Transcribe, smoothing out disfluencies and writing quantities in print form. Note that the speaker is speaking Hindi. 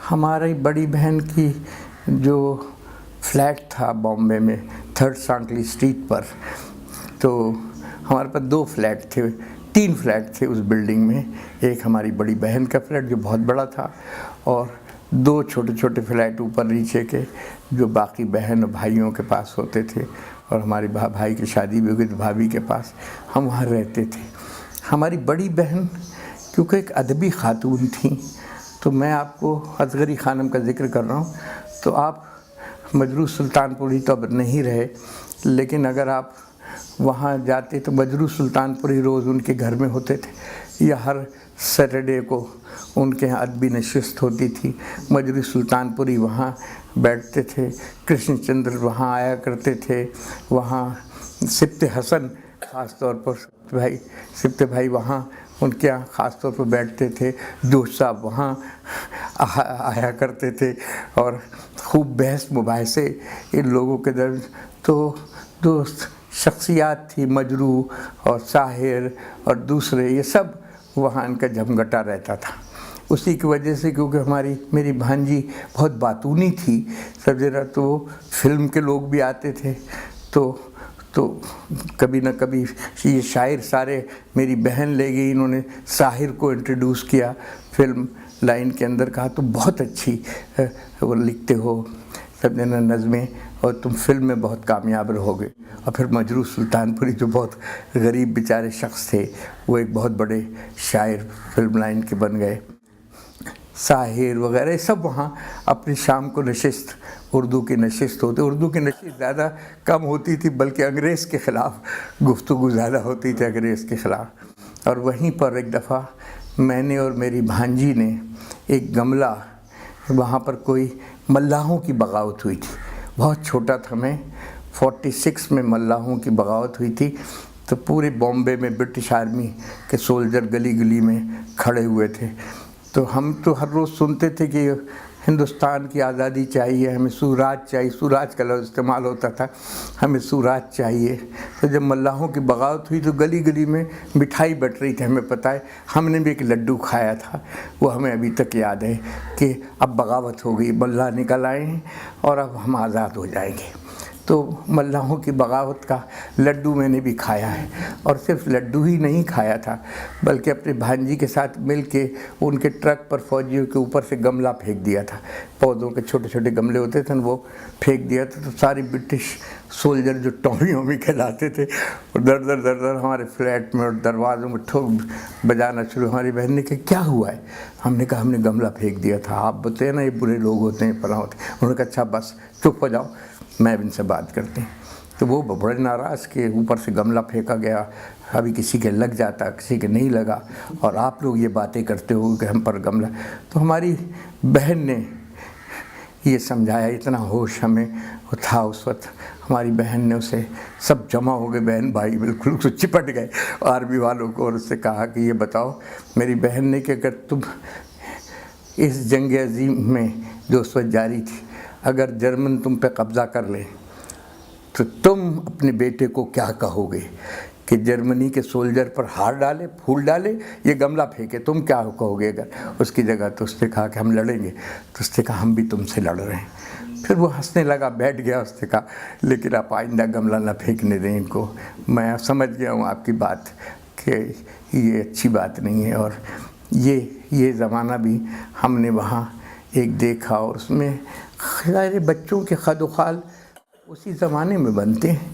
हमारी बड़ी बहन की जो फ्लैट था बॉम्बे में 3rd सांकली स्ट्रीट पर, तो हमारे पास 2 फ्लैट थे, 3 फ्लैट थे उस बिल्डिंग में। एक हमारी बड़ी बहन का फ्लैट जो बहुत बड़ा था, और 2 छोटे छोटे फ्लैट ऊपर नीचे के जो बाकी बहन और भाइयों के पास होते थे, और हमारी भाई की शादी भी हो गई तो भाभी के पास हम वहाँ रहते थे। हमारी बड़ी बहन क्योंकि एक अदबी खातून थी, तो मैं आपको असगरी खानम का जिक्र कर रहा हूँ, तो आप मजरू सुल्तानपुरी तो अब नहीं रहे, लेकिन अगर आप वहाँ जाते तो मजरू सुल्तानपुरी रोज़ उनके घर में होते थे, या हर सैटरडे को उनके यहाँ अदबी नशिस्त होती थी। मजरू सुल्तानपुरी वहाँ बैठते थे, कृष्णचंद्र वहाँ आया करते थे, वहाँ सिब्त हसन ख़ास तौर पर सिब्त भाई वहाँ उनके यहाँ ख़ास तौर पर बैठते थे। जोश साहब वहाँ आया करते थे, और खूब बहस मुबाहसे इन लोगों के दर। तो दोस्त शख्सियात थी, मजरू और साहिर और दूसरे, ये सब वहाँ इनका जमघटा रहता था। उसी की वजह से, क्योंकि मेरी भांजी बहुत बातूनी थी सब जगह, तो फिल्म के लोग भी आते थे, तो कभी न कभी ये शायर सारे मेरी बहन ले गई, इन्होंने साहिर को इंट्रोड्यूस किया फिल्म लाइन के अंदर, कहा तुम बहुत अच्छी वो लिखते हो सब जना नज़में, और तुम फिल्म में बहुत कामयाब रहोगे। और फिर मजरू सुल्तानपुरी जो बहुत गरीब बेचारे शख्स थे, वो एक बहुत बड़े शायर फिल्म लाइन के बन गए। साहिर वगैरह सब वहाँ अपनी शाम को नशिस्त, उर्दू की नशिस्त होती। उर्दू की नशिस्त ज़्यादा कम होती थी, बल्कि अंग्रेज़ के ख़िलाफ़ गुफ्तगू ज़्यादा होती थी, अंग्रेज़ के ख़िलाफ़। और वहीं पर एक दफ़ा मैंने और मेरी भांजी ने एक गमला, वहाँ पर कोई मल्लाहों की बगावत हुई थी, बहुत छोटा था मैं, 46 में मल्लाहों की बगावत हुई थी। तो पूरे बॉम्बे में ब्रिटिश आर्मी के सोल्जर गली गली में खड़े हुए थे। तो हम तो हर रोज़ सुनते थे कि हिंदुस्तान की आज़ादी चाहिए, हमें सुराज चाहिए, सुराज का लफ्ज़ इस्तेमाल होता था, हमें सुराज चाहिए। तो जब मल्लाहों की बगावत हुई तो गली गली में मिठाई बट रही थी, हमें पता है, हमने भी एक लड्डू खाया था, वो हमें अभी तक याद है कि अब बगावत हो गई, मल्लाह निकल आए हैं और अब हम आज़ाद हो जाएंगे। तो मल्लाहों की बगावत का लड्डू मैंने भी खाया है, और सिर्फ लड्डू ही नहीं खाया था, बल्कि अपने भांजी के साथ मिल के उनके ट्रक पर फौजियों के ऊपर से गमला फेंक दिया था। पौधों के छोटे छोटे गमले होते थे ना, वो फेंक दिया था। तो सारी ब्रिटिश सोल्जर जो टॉमी वॉमी कहलाते थे, और दर दर दर दर हमारे फ्लैट में और दरवाज़ों में ठोक बजाना शुरू। हमारी बहन ने कहा क्या हुआ है? हमने कहा हमने गमला फेंक दिया था। आप बताए ना, ये बुरे लोग होते हैं, फलां होते हैं। उन्होंने कहा अच्छा बस चुप हो जाओ, मैं इनसे बात करते हैं। तो वो बड़े नाराज़ के ऊपर से गमला फेंका गया, अभी किसी के लग जाता, किसी के नहीं लगा, और आप लोग ये बातें करते हो कि हम पर गमला। तो हमारी बहन ने ये समझाया, इतना होश हमें था उस वक्त। हमारी बहन ने उसे, सब जमा हो गए, बहन भाई बिल्कुल उसको चिपट गए आर्मी वालों को, और उससे कहा कि ये बताओ मेरी बहन ने कि अगर तुम इस जंग अजीम में जो उस वक्त जारी थी, अगर जर्मन तुम पे कब्ज़ा कर ले तो तुम अपने बेटे को क्या कहोगे? कि जर्मनी के सोल्जर पर हार डाले, फूल डाले, ये गमला फेंके, तुम क्या कहोगे अगर उसकी जगह? तो उसने कहा कि हम लड़ेंगे। तो उसने कहा हम भी तुमसे लड़ रहे हैं। फिर वो हंसने लगा, बैठ गया। उसने कहा लेकिन आप आइंदा गमला ना फेंकने दें इनको, मैं समझ गया हूँ आपकी बात कि ये अच्छी बात नहीं है। और ये ज़माना भी हमने वहाँ एक देखा, और उसमें सारे बच्चों के खद खाल उसी ज़माने में बनते हैं।